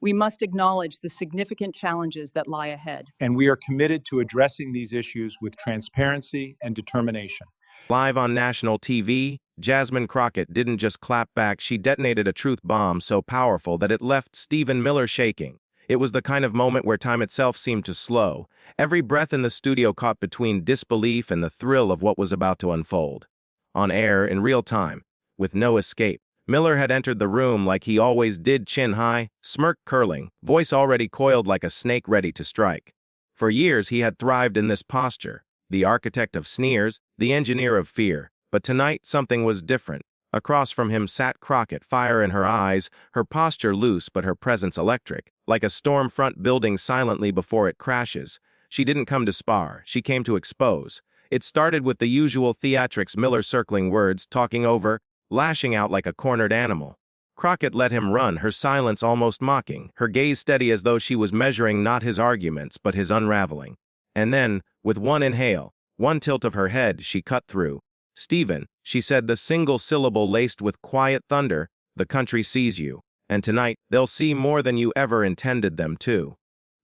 We must acknowledge the significant challenges that lie ahead. And we are committed to addressing these issues with transparency and determination. Live on national TV, Jasmine Crockett didn't just clap back, she detonated a truth bomb so powerful that it left Stephen Miller shaking. It was the kind of moment where time itself seemed to slow. Every breath in the studio caught between disbelief and the thrill of what was about to unfold. On air, in real time, with no escape, Miller had entered the room like he always did, chin high, smirk curling, voice already coiled like a snake ready to strike. For years he had thrived in this posture, the architect of sneers, the engineer of fear. But tonight something was different. Across from him sat Crockett, fire in her eyes, her posture loose but her presence electric, like a storm front building silently before it crashes. She didn't come to spar, she came to expose. It started with the usual theatrics, Miller circling words, talking over, lashing out like a cornered animal. Crockett let him run, her silence almost mocking, her gaze steady as though she was measuring not his arguments but his unraveling. And then, with one inhale, one tilt of her head, she cut through. "Stephen," she said, the single syllable laced with quiet thunder, "the country sees you, and tonight they'll see more than you ever intended them to."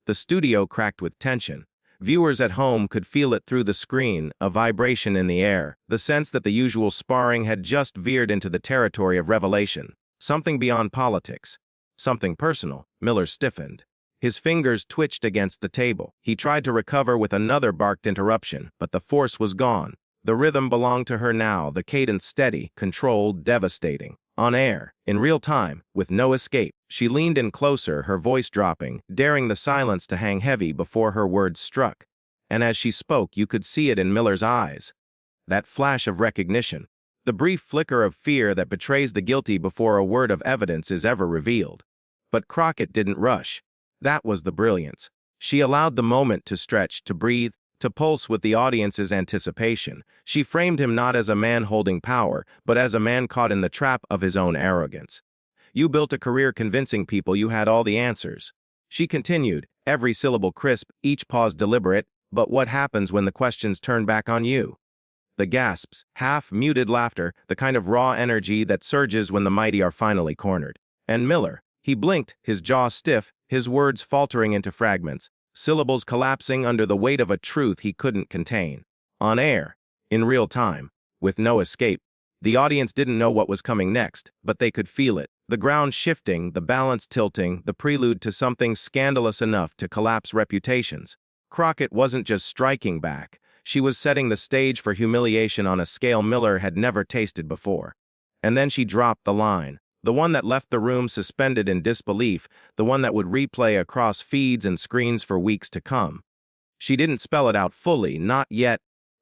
The studio cracked with tension. Viewers at home could feel it through the screen, a vibration in the air, the sense that the usual sparring had just veered into the territory of revelation. Something beyond politics. Something personal. Miller stiffened. His fingers twitched against the table. He tried to recover with another barked interruption, but the force was gone. The rhythm belonged to her now, the cadence steady, controlled, devastating. On air, in real time, with no escape, she leaned in closer, her voice dropping, daring the silence to hang heavy before her words struck. And as she spoke, you could see it in Miller's eyes. That flash of recognition, the brief flicker of fear that betrays the guilty before a word of evidence is ever revealed. But Crockett didn't rush. That was the brilliance. She allowed the moment to stretch, to breathe, to pulse with the audience's anticipation. She framed him not as a man holding power, but as a man caught in the trap of his own arrogance. "You built a career convincing people you had all the answers." She continued, every syllable crisp, each pause deliberate, "But what happens when the questions turn back on you?" The gasps, half-muted laughter, the kind of raw energy that surges when the mighty are finally cornered. And Miller, he blinked, his jaw stiff, his words faltering into fragments, syllables collapsing under the weight of a truth he couldn't contain. On air, in real time, with no escape, the audience didn't know what was coming next, but they could feel it. The ground shifting, the balance tilting, the prelude to something scandalous enough to collapse reputations. Crockett wasn't just striking back. She was setting the stage for humiliation on a scale Miller had never tasted before. And then she dropped the line. The one that left the room suspended in disbelief, the one that would replay across feeds and screens for weeks to come. She didn't spell it out fully, not yet,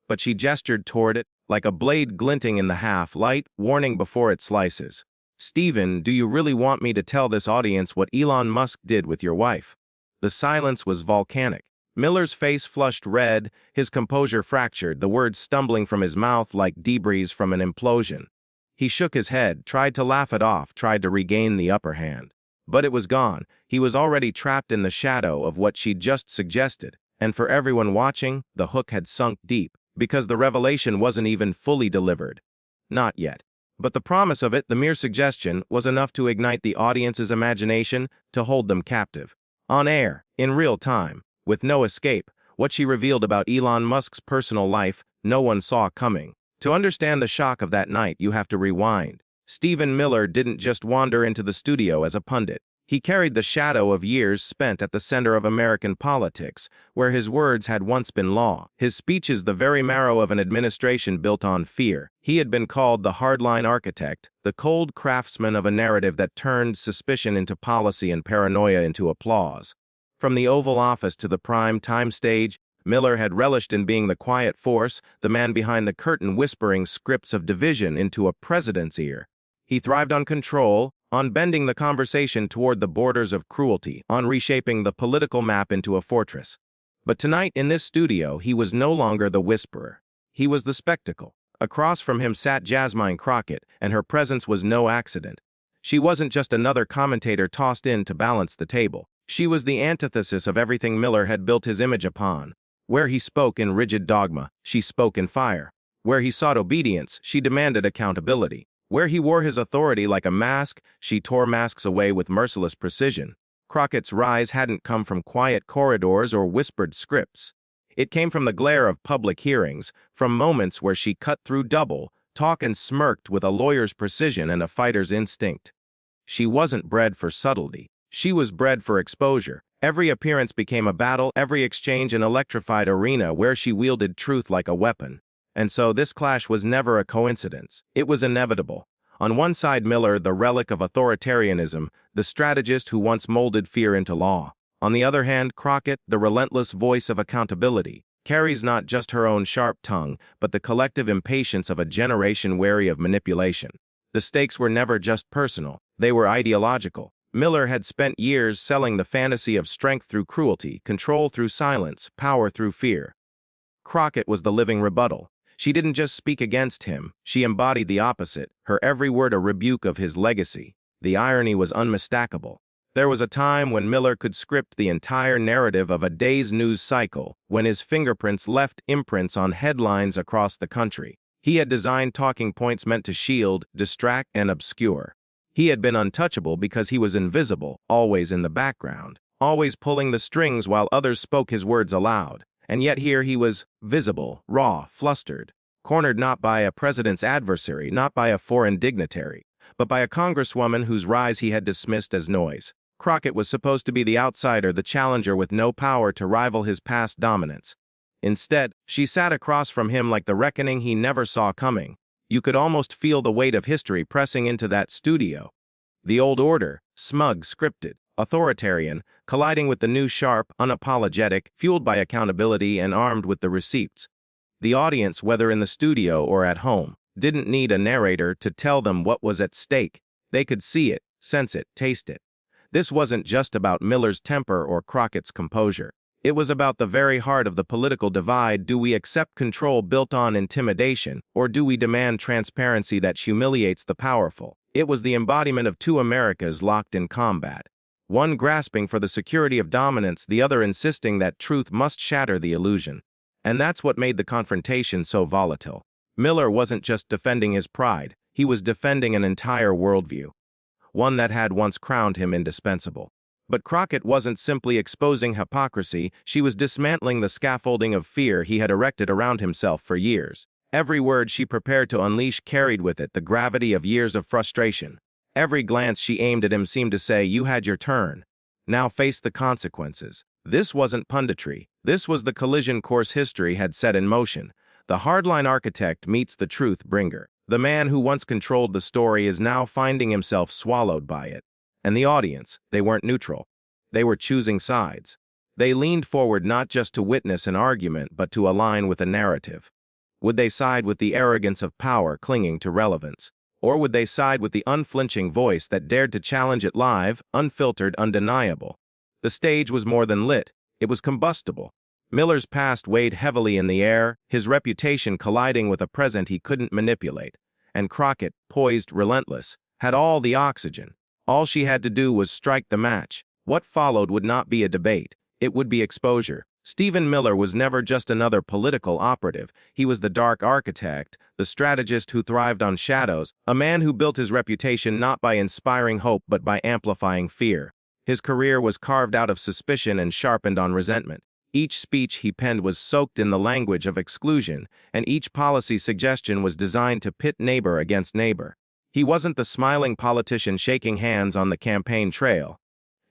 but she gestured toward it, like a blade glinting in the half-light, warning before it slices. "Stephen, do you really want me to tell this audience what Elon Musk did with your wife?" The silence was volcanic. Miller's face flushed red, his composure fractured, the words stumbling from his mouth like debris from an implosion. He shook his head, tried to laugh it off, tried to regain the upper hand. But it was gone. He was already trapped in the shadow of what she'd just suggested. And for everyone watching, the hook had sunk deep, because the revelation wasn't even fully delivered. Not yet. But the promise of it, the mere suggestion, was enough to ignite the audience's imagination, to hold them captive. On air, in real time, with no escape, what she revealed about Elon Musk's personal life, no one saw coming. To understand the shock of that night, you have to rewind. Stephen Miller didn't just wander into the studio as a pundit. He carried the shadow of years spent at the center of American politics, where his words had once been law, his speeches the very marrow of an administration built on fear. He had been called the hardline architect, the cold craftsman of a narrative that turned suspicion into policy and paranoia into applause. From the Oval Office to the prime time stage, Miller had relished in being the quiet force, the man behind the curtain whispering scripts of division into a president's ear. He thrived on control, on bending the conversation toward the borders of cruelty, on reshaping the political map into a fortress. But tonight in this studio, he was no longer the whisperer. He was the spectacle. Across from him sat Jasmine Crockett, and her presence was no accident. She wasn't just another commentator tossed in to balance the table. She was the antithesis of everything Miller had built his image upon. Where he spoke in rigid dogma, she spoke in fire. Where he sought obedience, she demanded accountability. Where he wore his authority like a mask, she tore masks away with merciless precision. Crockett's rise hadn't come from quiet corridors or whispered scripts. It came from the glare of public hearings, from moments where she cut through double, talk and smirked with a lawyer's precision and a fighter's instinct. She wasn't bred for subtlety. She was bred for exposure. Every appearance became a battle, every exchange an electrified arena where she wielded truth like a weapon. And so this clash was never a coincidence. It was inevitable. On one side, Miller, the relic of authoritarianism, the strategist who once molded fear into law. On the other hand, Crockett, the relentless voice of accountability, carries not just her own sharp tongue, but the collective impatience of a generation wary of manipulation. The stakes were never just personal, they were ideological. Miller had spent years selling the fantasy of strength through cruelty, control through silence, power through fear. Crockett was the living rebuttal. She didn't just speak against him, she embodied the opposite, her every word a rebuke of his legacy. The irony was unmistakable. There was a time when Miller could script the entire narrative of a day's news cycle, when his fingerprints left imprints on headlines across the country. He had designed talking points meant to shield, distract, and obscure. He had been untouchable because he was invisible, always in the background, always pulling the strings while others spoke his words aloud. And yet here he was, visible, raw, flustered, cornered not by a president's adversary, not by a foreign dignitary, but by a congresswoman whose rise he had dismissed as noise. Crockett was supposed to be the outsider, the challenger with no power to rival his past dominance. Instead, she sat across from him like the reckoning he never saw coming. You could almost feel the weight of history pressing into that studio. The old order, smug, scripted, authoritarian, colliding with the new sharp, unapologetic, fueled by accountability and armed with the receipts. The audience, whether in the studio or at home, didn't need a narrator to tell them what was at stake. They could see it, sense it, taste it. This wasn't just about Miller's temper or Crockett's composure. It was about the very heart of the political divide. Do we accept control built on intimidation, or do we demand transparency that humiliates the powerful? It was the embodiment of two Americas locked in combat. One grasping for the security of dominance, the other insisting that truth must shatter the illusion. And that's what made the confrontation so volatile. Miller wasn't just defending his pride, he was defending an entire worldview, one that had once crowned him indispensable. But Crockett wasn't simply exposing hypocrisy, she was dismantling the scaffolding of fear he had erected around himself for years. Every word she prepared to unleash carried with it the gravity of years of frustration. Every glance she aimed at him seemed to say, "You had your turn. Now face the consequences." This wasn't punditry. This was the collision course history had set in motion. The hardline architect meets the truth bringer. The man who once controlled the story is now finding himself swallowed by it. And the audience, they weren't neutral. They were choosing sides. They leaned forward not just to witness an argument, but to align with a narrative. Would they side with the arrogance of power clinging to relevance? Or would they side with the unflinching voice that dared to challenge it live, unfiltered, undeniable? The stage was more than lit. It was combustible. Miller's past weighed heavily in the air, his reputation colliding with a present he couldn't manipulate. And Crockett, poised, relentless, had all the oxygen. All she had to do was strike the match. What followed would not be a debate. It would be exposure. Stephen Miller was never just another political operative. He was the dark architect, the strategist who thrived on shadows, a man who built his reputation not by inspiring hope but by amplifying fear. His career was carved out of suspicion and sharpened on resentment. Each speech he penned was soaked in the language of exclusion, and each policy suggestion was designed to pit neighbor against neighbor. He wasn't the smiling politician shaking hands on the campaign trail.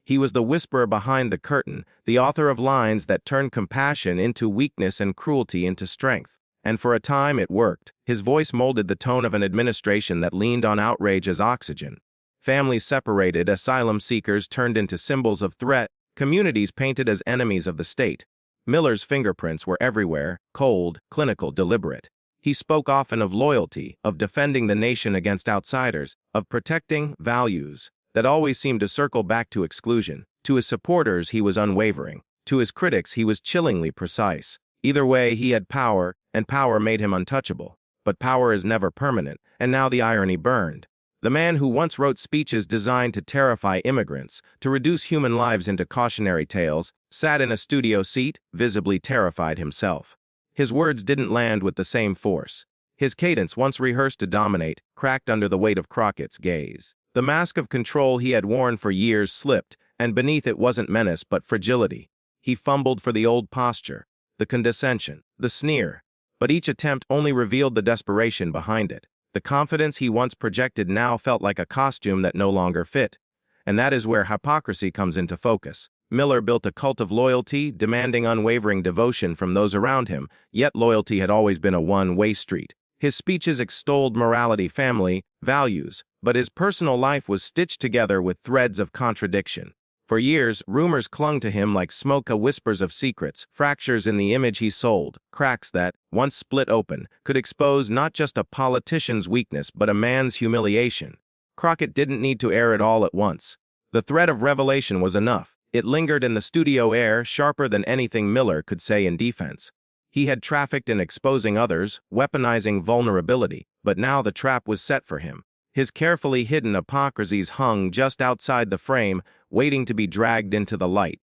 He was the whisperer behind the curtain, the author of lines that turned compassion into weakness and cruelty into strength. And for a time it worked. His voice molded the tone of an administration that leaned on outrage as oxygen. Families separated, asylum seekers turned into symbols of threat, communities painted as enemies of the state. Miller's fingerprints were everywhere, cold, clinical, deliberate. He spoke often of loyalty, of defending the nation against outsiders, of protecting values that always seemed to circle back to exclusion. To his supporters, he was unwavering. To his critics, he was chillingly precise. Either way, he had power, and power made him untouchable. But power is never permanent, and now the irony burned. The man who once wrote speeches designed to terrify immigrants, to reduce human lives into cautionary tales, sat in a studio seat, visibly terrified himself. His words didn't land with the same force. His cadence, once rehearsed to dominate, cracked under the weight of Crockett's gaze. The mask of control he had worn for years slipped, and beneath it wasn't menace but fragility. He fumbled for the old posture, the condescension, the sneer, but each attempt only revealed the desperation behind it. The confidence he once projected now felt like a costume that no longer fit, and that is where hypocrisy comes into focus. Miller built a cult of loyalty, demanding unwavering devotion from those around him, yet loyalty had always been a one-way street. His speeches extolled morality, family, values, but his personal life was stitched together with threads of contradiction. For years, rumors clung to him like smoke, whispers of secrets, fractures in the image he sold, cracks that, once split open, could expose not just a politician's weakness but a man's humiliation. Crockett didn't need to air it all at once. The thread of revelation was enough. It lingered in the studio air, sharper than anything Miller could say in defense. He had trafficked in exposing others, weaponizing vulnerability, but now the trap was set for him. His carefully hidden hypocrisies hung just outside the frame, waiting to be dragged into the light.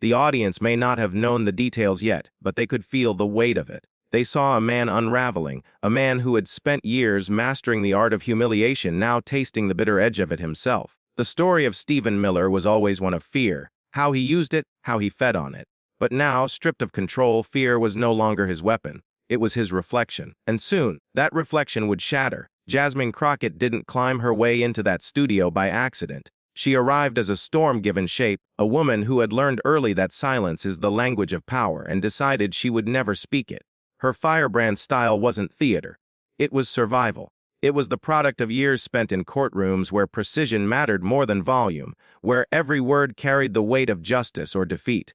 The audience may not have known the details yet, but they could feel the weight of it. They saw a man unraveling, a man who had spent years mastering the art of humiliation, now tasting the bitter edge of it himself. The story of Stephen Miller was always one of fear, how he used it, how he fed on it. But now, stripped of control, fear was no longer his weapon. It was his reflection. And soon, that reflection would shatter. Jasmine Crockett didn't climb her way into that studio by accident. She arrived as a storm given shape, a woman who had learned early that silence is the language of power and decided she would never speak it. Her firebrand style wasn't theater. It was survival. It was the product of years spent in courtrooms where precision mattered more than volume, where every word carried the weight of justice or defeat.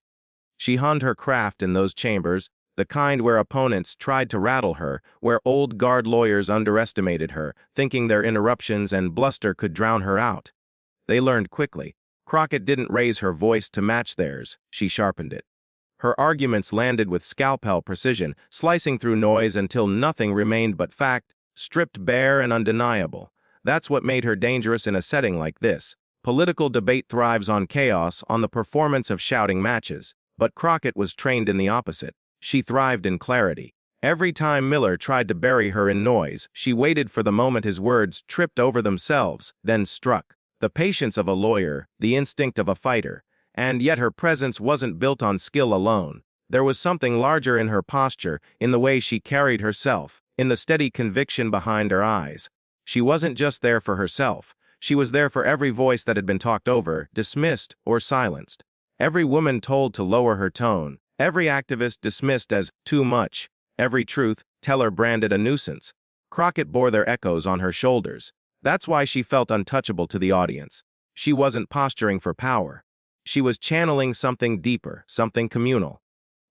She honed her craft in those chambers, the kind where opponents tried to rattle her, where old guard lawyers underestimated her, thinking their interruptions and bluster could drown her out. They learned quickly. Crockett didn't raise her voice to match theirs, she sharpened it. Her arguments landed with scalpel precision, slicing through noise until nothing remained but fact, stripped bare and undeniable. That's what made her dangerous in a setting like this. Political debate thrives on chaos, on the performance of shouting matches. But Crockett was trained in the opposite. She thrived in clarity. Every time Miller tried to bury her in noise, she waited for the moment his words tripped over themselves, then struck. The patience of a lawyer, the instinct of a fighter, and yet her presence wasn't built on skill alone. There was something larger in her posture, in the way she carried herself, in the steady conviction behind her eyes. She wasn't just there for herself. She was there for every voice that had been talked over, dismissed, or silenced. Every woman told to lower her tone, every activist dismissed as too much, every truth teller branded a nuisance. Crockett bore their echoes on her shoulders. That's why she felt untouchable to the audience. She wasn't posturing for power. She was channeling something deeper, something communal.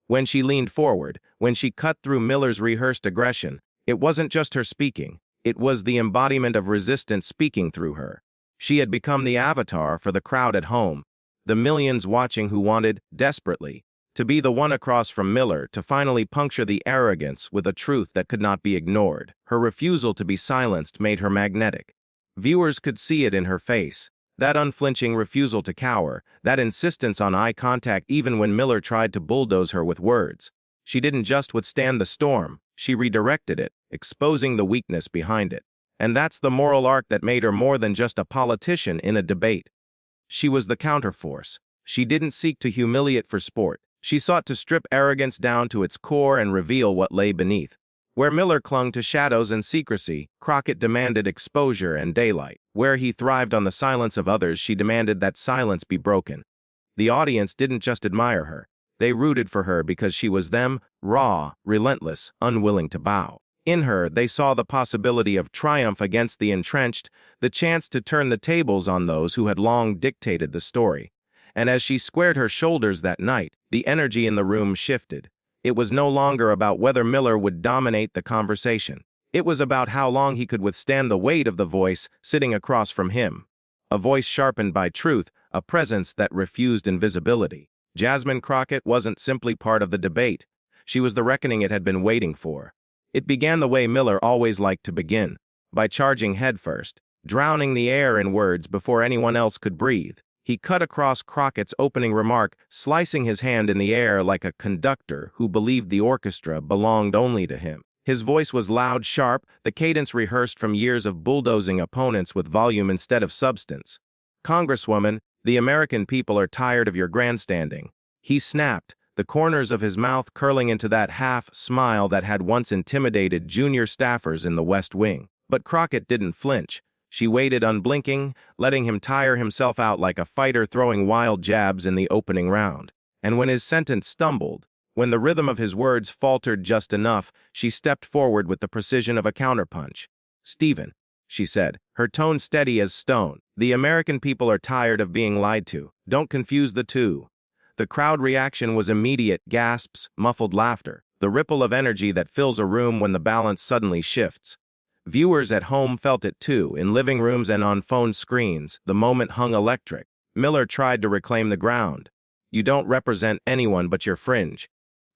When she leaned forward, when she cut through Miller's rehearsed aggression, it wasn't just her speaking. It was the embodiment of resistance speaking through her. She had become the avatar for the crowd at home. The millions watching who wanted, desperately, to be the one across from Miller, to finally puncture the arrogance with a truth that could not be ignored. Her refusal to be silenced made her magnetic. Viewers could see it in her face. That unflinching refusal to cower, that insistence on eye contact even when Miller tried to bulldoze her with words. She didn't just withstand the storm, she redirected it, exposing the weakness behind it. And that's the moral arc that made her more than just a politician in a debate. She was the counterforce. She didn't seek to humiliate for sport. She sought to strip arrogance down to its core and reveal what lay beneath. Where Miller clung to shadows and secrecy, Crockett demanded exposure and daylight. Where he thrived on the silence of others, she demanded that silence be broken. The audience didn't just admire her. They rooted for her because she was them, raw, relentless, unwilling to bow. In her, they saw the possibility of triumph against the entrenched, the chance to turn the tables on those who had long dictated the story. And as she squared her shoulders that night, the energy in the room shifted. It was no longer about whether Miller would dominate the conversation. It was about how long he could withstand the weight of the voice sitting across from him. A voice sharpened by truth, a presence that refused invisibility. Jasmine Crockett wasn't simply part of the debate. She was the reckoning it had been waiting for. It began the way Miller always liked to begin, by charging headfirst, drowning the air in words before anyone else could breathe. He cut across Crockett's opening remark, slicing his hand in the air like a conductor who believed the orchestra belonged only to him. His voice was loud, sharp, the cadence rehearsed from years of bulldozing opponents with volume instead of substance. "Congresswoman, The American people are tired of your grandstanding. He snapped, the corners of his mouth curling into that half-smile that had once intimidated junior staffers in the West Wing. But Crockett didn't flinch. She waited unblinking, letting him tire himself out like a fighter throwing wild jabs in the opening round. And when his sentence stumbled, when the rhythm of his words faltered just enough, she stepped forward with the precision of a counterpunch. "Stephen," she said, her tone steady as stone, "the American people are tired of being lied to. Don't confuse the two." The crowd reaction was immediate: gasps, muffled laughter, the ripple of energy that fills a room when the balance suddenly shifts. Viewers at home felt it too, in living rooms and on phone screens. The moment hung electric. Miller tried to reclaim the ground. "You don't represent anyone but your fringe."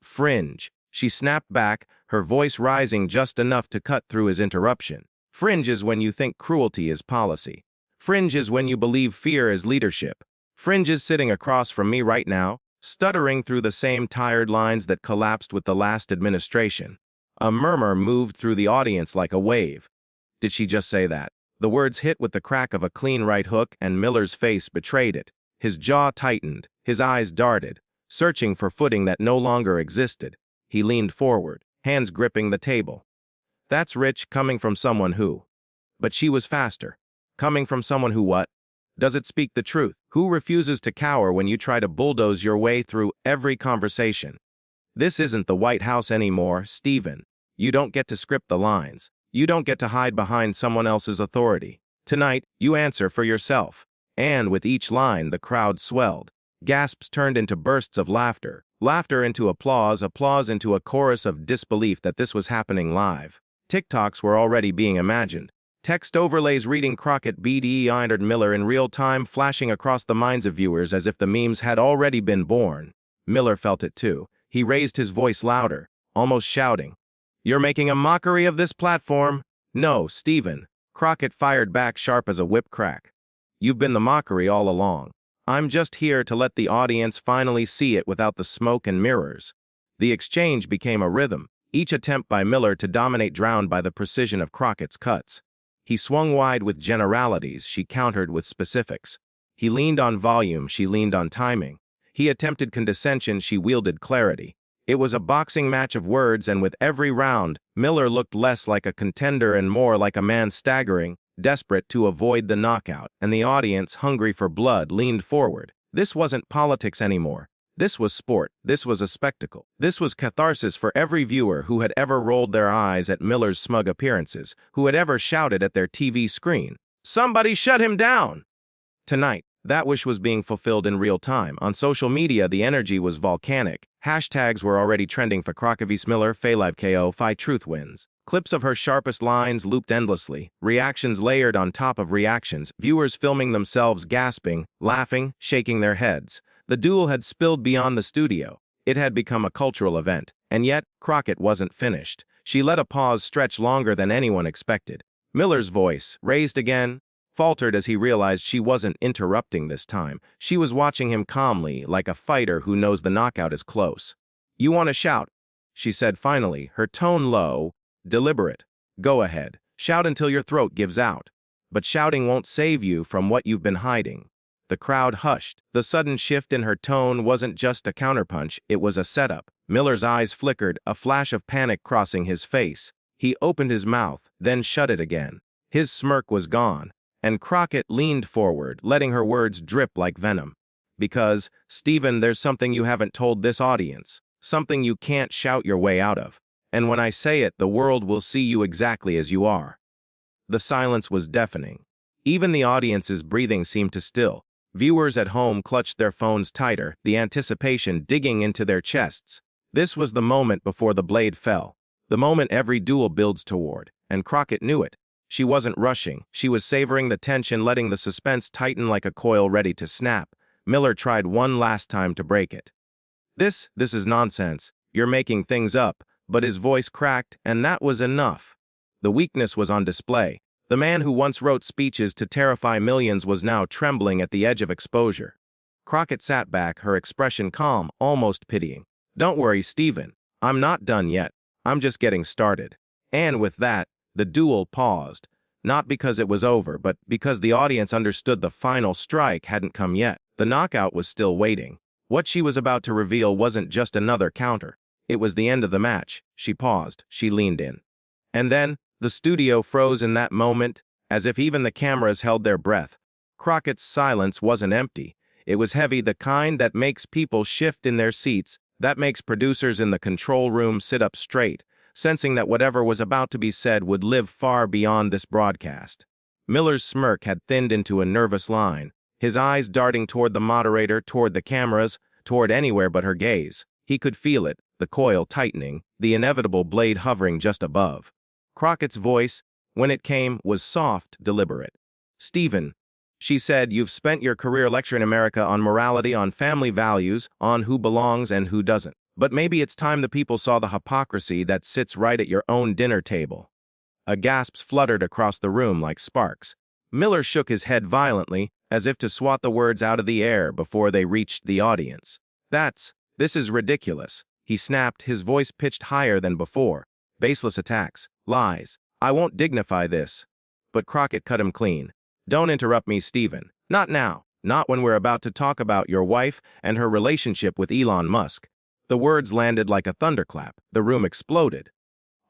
"Fringe," she snapped back, her voice rising just enough to cut through his interruption. "Fringe is when you think cruelty is policy. Fringe is when you believe fear is leadership. Fringe is sitting across from me right now, stuttering through the same tired lines that collapsed with the last administration." A murmur moved through the audience like a wave. Did she just say that? The words hit with the crack of a clean right hook, and Miller's face betrayed it. His jaw tightened, his eyes darted, searching for footing that no longer existed. He leaned forward, hands gripping the table. "That's rich coming from someone who..." But she was faster. "Coming from someone who what? Does it speak the truth? Who refuses to cower when you try to bulldoze your way through every conversation? This isn't the White House anymore, Stephen. You don't get to script the lines. You don't get to hide behind someone else's authority. Tonight, you answer for yourself." And with each line, the crowd swelled. Gasps turned into bursts of laughter, laughter into applause, applause into a chorus of disbelief that this was happening live. TikToks were already being imagined. Text overlays reading Crockett BDE Miller in real time, flashing across the minds of viewers as if the memes had already been born. Miller felt it too. He raised his voice louder, almost shouting, "You're making a mockery of this platform." "No, Stephen," Crockett fired back sharp as a whip crack. "You've been the mockery all along. I'm just here to let the audience finally see it without the smoke and mirrors." The exchange became a rhythm, each attempt by Miller to dominate drowned by the precision of Crockett's cuts. He swung wide with generalities, she countered with specifics. He leaned on volume, she leaned on timing. He attempted condescension, she wielded clarity. It was a boxing match of words, and with every round, Miller looked less like a contender and more like a man staggering, desperate to avoid the knockout, and the audience, hungry for blood, leaned forward. This wasn't politics anymore. This was sport. This was a spectacle. This was catharsis for every viewer who had ever rolled their eyes at Miller's smug appearances, who had ever shouted at their TV screen, "Somebody shut him down!" Tonight, that wish was being fulfilled in real time. On social media, the energy was volcanic. Hashtags were already trending for Crockett vs. Miller, Live KO, Truth wins. Clips of her sharpest lines looped endlessly, reactions layered on top of reactions, viewers filming themselves gasping, laughing, shaking their heads. The duel had spilled beyond the studio. It had become a cultural event. And yet, Crockett wasn't finished. She let a pause stretch longer than anyone expected. Miller's voice, raised again, faltered as he realized she wasn't interrupting this time. She was watching him calmly, like a fighter who knows the knockout is close. "You want to shout?" she said finally, her tone low, deliberate. "Go ahead. Shout until your throat gives out. But shouting won't save you from what you've been hiding." The crowd hushed. The sudden shift in her tone wasn't just a counterpunch, it was a setup. Miller's eyes flickered, a flash of panic crossing his face. He opened his mouth, then shut it again. His smirk was gone, and Crockett leaned forward, letting her words drip like venom. "Because, Stephen, there's something you haven't told this audience. Something you can't shout your way out of. And when I say it, the world will see you exactly as you are." The silence was deafening. Even the audience's breathing seemed to still. Viewers at home clutched their phones tighter, the anticipation digging into their chests. This was the moment before the blade fell. The moment every duel builds toward, and Crockett knew it. She wasn't rushing. She was savoring the tension, letting the suspense tighten like a coil ready to snap. Miller tried one last time to break it. This is nonsense. You're making things up." But his voice cracked, and that was enough. The weakness was on display. The man who once wrote speeches to terrify millions was now trembling at the edge of exposure. Crockett sat back, her expression calm, almost pitying. "Don't worry, Stephen. I'm not done yet. I'm just getting started." And with that, the duel paused. Not because it was over, but because the audience understood the final strike hadn't come yet. The knockout was still waiting. What she was about to reveal wasn't just another counter. It was the end of the match. She paused. She leaned in. And then, the studio froze in that moment, as if even the cameras held their breath. Crockett's silence wasn't empty. It was heavy, the kind that makes people shift in their seats, that makes producers in the control room sit up straight, sensing that whatever was about to be said would live far beyond this broadcast. Miller's smirk had thinned into a nervous line, his eyes darting toward the moderator, toward the cameras, toward anywhere but her gaze. He could feel it, the coil tightening, the inevitable blade hovering just above. Crockett's voice, when it came, was soft, deliberate. "Stephen," she said, "you've spent your career lecturing America on morality, on family values, on who belongs and who doesn't. But maybe it's time the people saw the hypocrisy that sits right at your own dinner table." A gasp fluttered across the room like sparks. Miller shook his head violently, as if to swat the words out of the air before they reached the audience. This is ridiculous," he snapped, his voice pitched higher than before. "Baseless attacks, lies. I won't dignify this." But Crockett cut him clean. "Don't interrupt me, Stephen. Not now. Not when we're about to talk about your wife and her relationship with Elon Musk." The words landed like a thunderclap. The room exploded.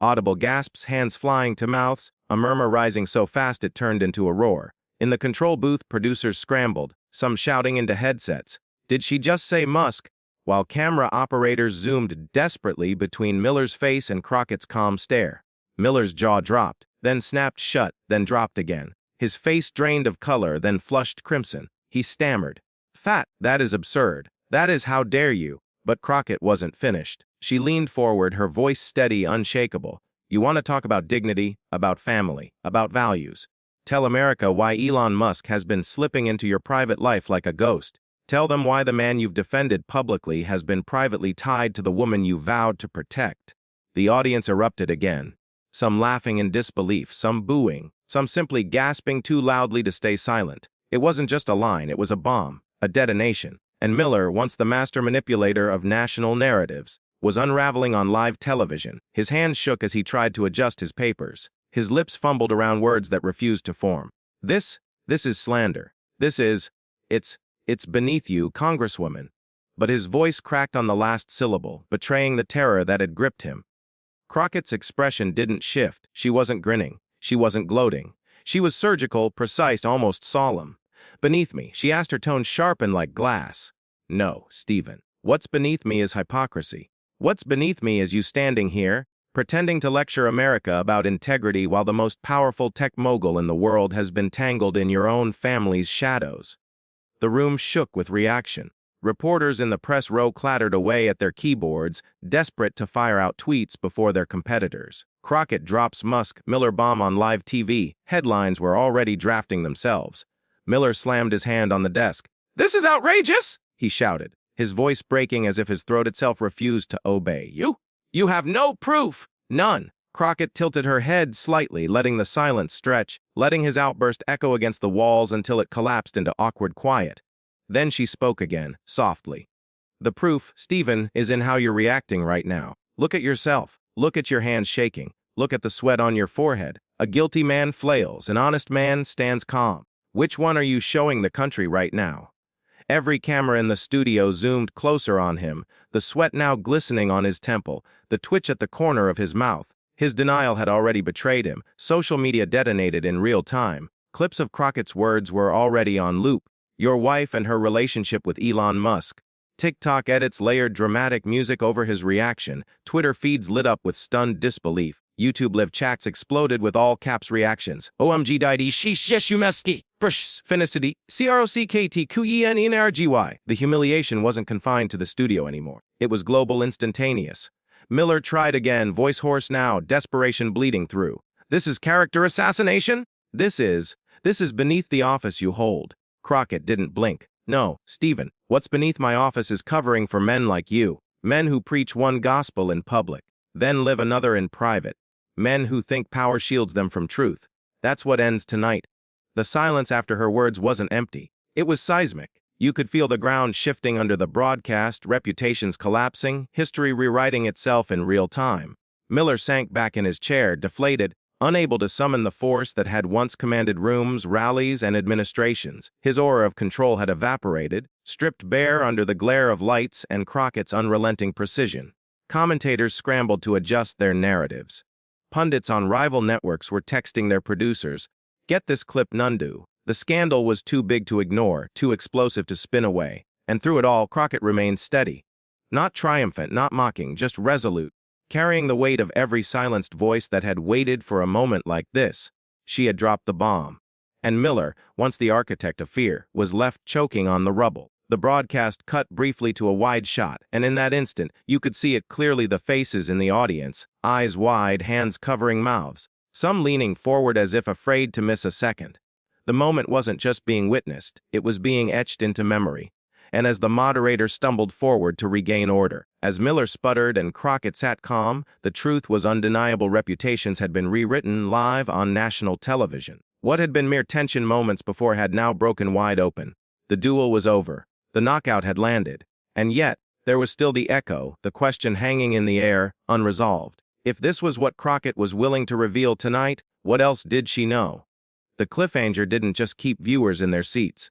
Audible gasps, hands flying to mouths, a murmur rising so fast it turned into a roar. In the control booth, producers scrambled, some shouting into headsets, "Did she just say Musk?" while camera operators zoomed desperately between Miller's face and Crockett's calm stare. Miller's jaw dropped, then snapped shut, then dropped again. His face drained of color, then flushed crimson. He stammered, "Fat, that is absurd. That is how dare you." But Crockett wasn't finished. She leaned forward, her voice steady, unshakable. "You want to talk about dignity, about family, about values. Tell America why Elon Musk has been slipping into your private life like a ghost. Tell them why the man you've defended publicly has been privately tied to the woman you vowed to protect." The audience erupted again, some laughing in disbelief, some booing, some simply gasping too loudly to stay silent. It wasn't just a line, it was a bomb, a detonation. And Miller, once the master manipulator of national narratives, was unraveling on live television. His hands shook as he tried to adjust his papers. His lips fumbled around words that refused to form. This is slander. It's beneath you, Congresswoman." But his voice cracked on the last syllable, betraying the terror that had gripped him. Crockett's expression didn't shift. She wasn't grinning. She wasn't gloating. She was surgical, precise, almost solemn. "Beneath me," she asked, her tone sharpened like glass. "No, Stephen. What's beneath me is hypocrisy. What's beneath me is you standing here, pretending to lecture America about integrity while the most powerful tech mogul in the world has been tangled in your own family's shadows." The room shook with reaction. Reporters in the press row clattered away at their keyboards, desperate to fire out tweets before their competitors. "Crockett drops Musk, Miller bomb on live TV." Headlines were already drafting themselves. Miller slammed his hand on the desk. "This is outrageous!" he shouted, his voice breaking as if his throat itself refused to obey. You have no proof! None." Crockett tilted her head slightly, letting the silence stretch, letting his outburst echo against the walls until it collapsed into awkward quiet. Then she spoke again, softly. "The proof, Stephen, is in how you're reacting right now. Look at yourself. Look at your hands shaking. Look at the sweat on your forehead. A guilty man flails. An honest man stands calm. Which one are you showing the country right now?" Every camera in the studio zoomed closer on him, the sweat now glistening on his temple, the twitch at the corner of his mouth. His denial had already betrayed him. Social media detonated in real time. Clips of Crockett's words were already on loop. Your wife and her relationship with Elon Musk. TikTok edits layered dramatic music over his reaction. Twitter feeds lit up with stunned disbelief. YouTube live chats exploded with all caps reactions. OMG didy sheesh yeshumeski. Brush finicity. CROCKTQENENRGY. The humiliation wasn't confined to the studio anymore. It was global, instantaneous. Miller tried again, voice hoarse now, desperation bleeding through. "This is character assassination? This is beneath the office you hold." Crockett didn't blink. "No, Stephen, what's beneath my office is covering for men like you. Men who preach one gospel in public, then live another in private. Men who think power shields them from truth. That's what ends tonight." The silence after her words wasn't empty. It was seismic. You could feel the ground shifting under the broadcast, reputations collapsing, history rewriting itself in real time. Miller sank back in his chair, deflated, Unable to summon the force that had once commanded rooms, rallies, and administrations, his aura of control had evaporated, stripped bare under the glare of lights and Crockett's unrelenting precision. Commentators scrambled to adjust their narratives. Pundits on rival networks were texting their producers, "Get this clip nundu." The scandal was too big to ignore, too explosive to spin away, and through it all, Crockett remained steady. Not triumphant, not mocking, just resolute, carrying the weight of every silenced voice that had waited for a moment like this. She had dropped the bomb. And Miller, once the architect of fear, was left choking on the rubble. The broadcast cut briefly to a wide shot, and in that instant, you could see it clearly, the faces in the audience, eyes wide, hands covering mouths, some leaning forward as if afraid to miss a second. The moment wasn't just being witnessed, it was being etched into memory. And as the moderator stumbled forward to regain order, as Miller sputtered and Crockett sat calm, the truth was undeniable. Reputations had been rewritten live on national television. What had been mere tension moments before had now broken wide open. The duel was over. The knockout had landed. And yet, there was still the echo, the question hanging in the air, unresolved. If this was what Crockett was willing to reveal tonight, what else did she know? The cliffhanger didn't just keep viewers in their seats.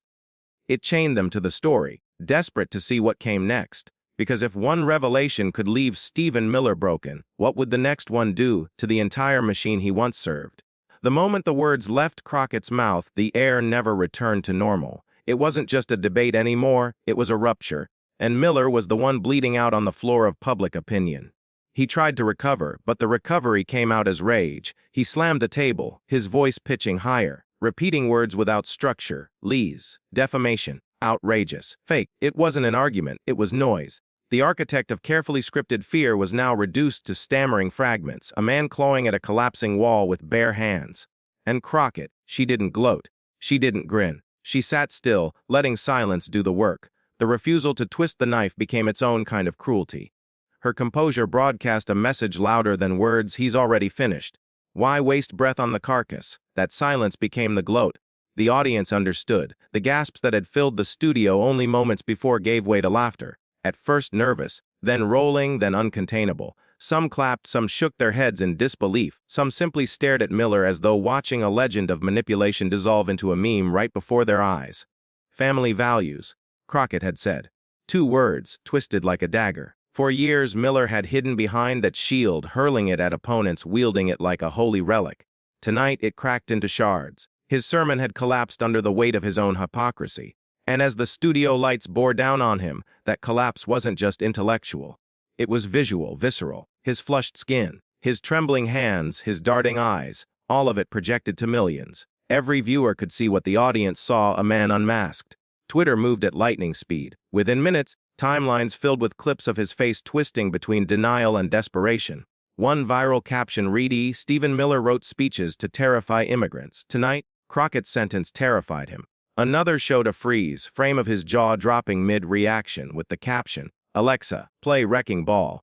It chained them to the story, desperate to see what came next. Because if one revelation could leave Stephen Miller broken, what would the next one do to the entire machine he once served? The moment the words left Crockett's mouth, the air never returned to normal. It wasn't just a debate anymore, it was a rupture, and Miller was the one bleeding out on the floor of public opinion. He tried to recover, but the recovery came out as rage. He slammed the table, his voice pitching higher, repeating words without structure: lies, defamation, outrageous, fake. It wasn't an argument, it was noise. The architect of carefully scripted fear was now reduced to stammering fragments, a man clawing at a collapsing wall with bare hands. And Crockett, she didn't gloat, she didn't grin. She sat still, letting silence do the work. The refusal to twist the knife became its own kind of cruelty. Her composure broadcast a message louder than words: he's already finished. Why waste breath on the carcass? That silence became the gloat. The audience understood. The gasps that had filled the studio only moments before gave way to laughter. At first nervous, then rolling, then uncontainable. Some clapped, some shook their heads in disbelief, some simply stared at Miller as though watching a legend of manipulation dissolve into a meme right before their eyes. Family values, Crockett had said. 2 words, twisted like a dagger. For years, Miller had hidden behind that shield, hurling it at opponents, wielding it like a holy relic. Tonight, it cracked into shards. His sermon had collapsed under the weight of his own hypocrisy. And as the studio lights bore down on him, that collapse wasn't just intellectual. It was visual, visceral. His flushed skin, his trembling hands, his darting eyes, all of it projected to millions. Every viewer could see what the audience saw: a man unmasked. Twitter moved at lightning speed. Within minutes, timelines filled with clips of his face twisting between denial and desperation. One viral caption read, "Stephen Miller wrote speeches to terrify immigrants. Tonight, Crockett's sentence terrified him." Another showed a frame of his jaw dropping mid-reaction with the caption, "Alexa, play Wrecking Ball."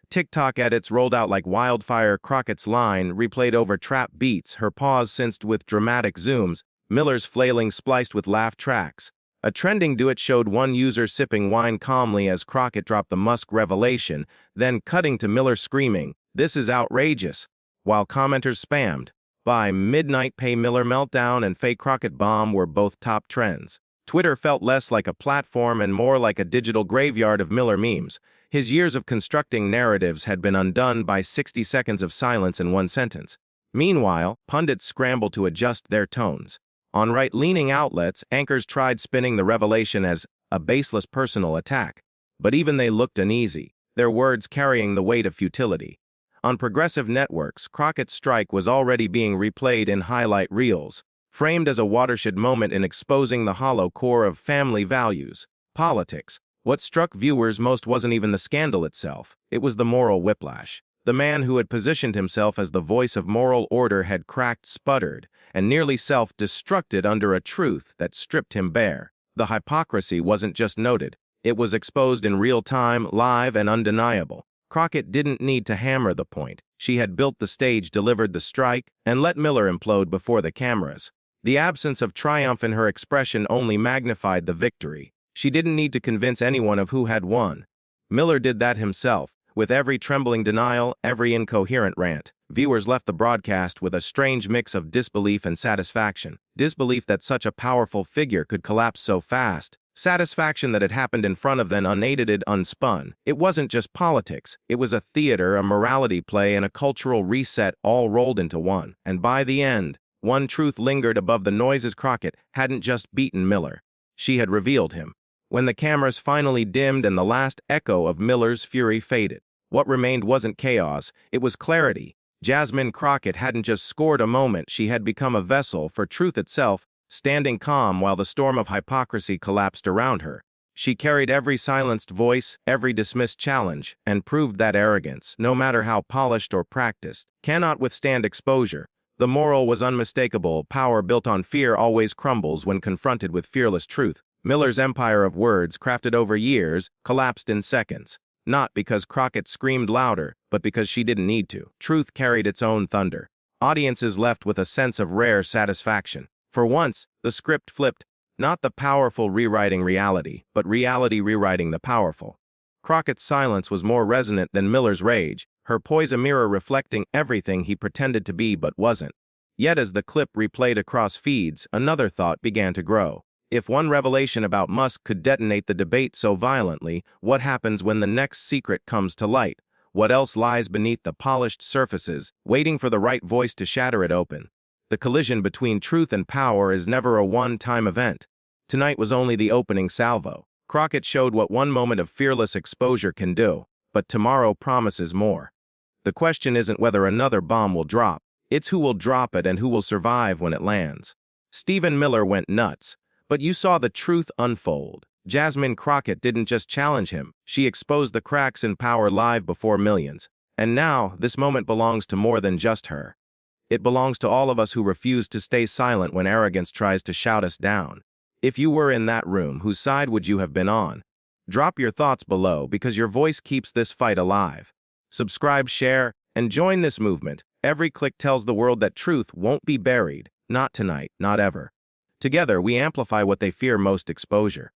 TikTok edits rolled out like wildfire. Crockett's line replayed over trap beats, her pause synced with dramatic zooms, Miller's flailing spliced with laugh tracks. A trending duet showed one user sipping wine calmly as Crockett dropped the Musk revelation, then cutting to Miller screaming, "This is outrageous," while commenters spammed. By midnight, Pay Miller Meltdown and Fake Crockett Bomb were both top trends. Twitter felt less like a platform and more like a digital graveyard of Miller memes. His years of constructing narratives had been undone by 60 seconds of silence in one sentence. Meanwhile, pundits scrambled to adjust their tones. On right-leaning outlets, anchors tried spinning the revelation as a baseless personal attack. But even they looked uneasy, their words carrying the weight of futility. On progressive networks, Crockett's strike was already being replayed in highlight reels, framed as a watershed moment in exposing the hollow core of family values. Politics. What struck viewers most wasn't even the scandal itself, it was the moral whiplash. The man who had positioned himself as the voice of moral order had cracked, sputtered, and nearly self-destructed under a truth that stripped him bare. The hypocrisy wasn't just noted, it was exposed in real time, live, and undeniable. Crockett didn't need to hammer the point. She had built the stage, delivered the strike, and let Miller implode before the cameras. The absence of triumph in her expression only magnified the victory. She didn't need to convince anyone of who had won. Miller did that himself, with every trembling denial, every incoherent rant. Viewers left the broadcast with a strange mix of disbelief and satisfaction. Disbelief that such a powerful figure could collapse so fast. Satisfaction that it happened in front of them unedited, unspun. It wasn't just politics. It was a theater, a morality play, and a cultural reset all rolled into one. And by the end, one truth lingered above the noises. Crockett hadn't just beaten Miller. She had revealed him. When the cameras finally dimmed and the last echo of Miller's fury faded, what remained wasn't chaos, it was clarity. Jasmine Crockett hadn't just scored a moment, she had become a vessel for truth itself, standing calm while the storm of hypocrisy collapsed around her. She carried every silenced voice, every dismissed challenge, and proved that arrogance, no matter how polished or practiced, cannot withstand exposure. The moral was unmistakable. Power built on fear always crumbles when confronted with fearless truth. Miller's empire of words, crafted over years, collapsed in seconds. Not because Crockett screamed louder, but because she didn't need to. Truth carried its own thunder. Audiences left with a sense of rare satisfaction. For once, the script flipped, not the powerful rewriting reality, but reality rewriting the powerful. Crockett's silence was more resonant than Miller's rage, her poise a mirror reflecting everything he pretended to be but wasn't. Yet as the clip replayed across feeds, another thought began to grow. If one revelation about Musk could detonate the debate so violently, what happens when the next secret comes to light? What else lies beneath the polished surfaces, waiting for the right voice to shatter it open? The collision between truth and power is never a one-time event. Tonight was only the opening salvo. Crockett showed what one moment of fearless exposure can do, but tomorrow promises more. The question isn't whether another bomb will drop, it's who will drop it and who will survive when it lands. Stephen Miller went nuts, but you saw the truth unfold. Jasmine Crockett didn't just challenge him, she exposed the cracks in power live before millions. And now, this moment belongs to more than just her. It belongs to all of us who refuse to stay silent when arrogance tries to shout us down. If you were in that room, whose side would you have been on? Drop your thoughts below because your voice keeps this fight alive. Subscribe, share, and join this movement. Every click tells the world that truth won't be buried. Not tonight, not ever. Together, we amplify what they fear most: exposure.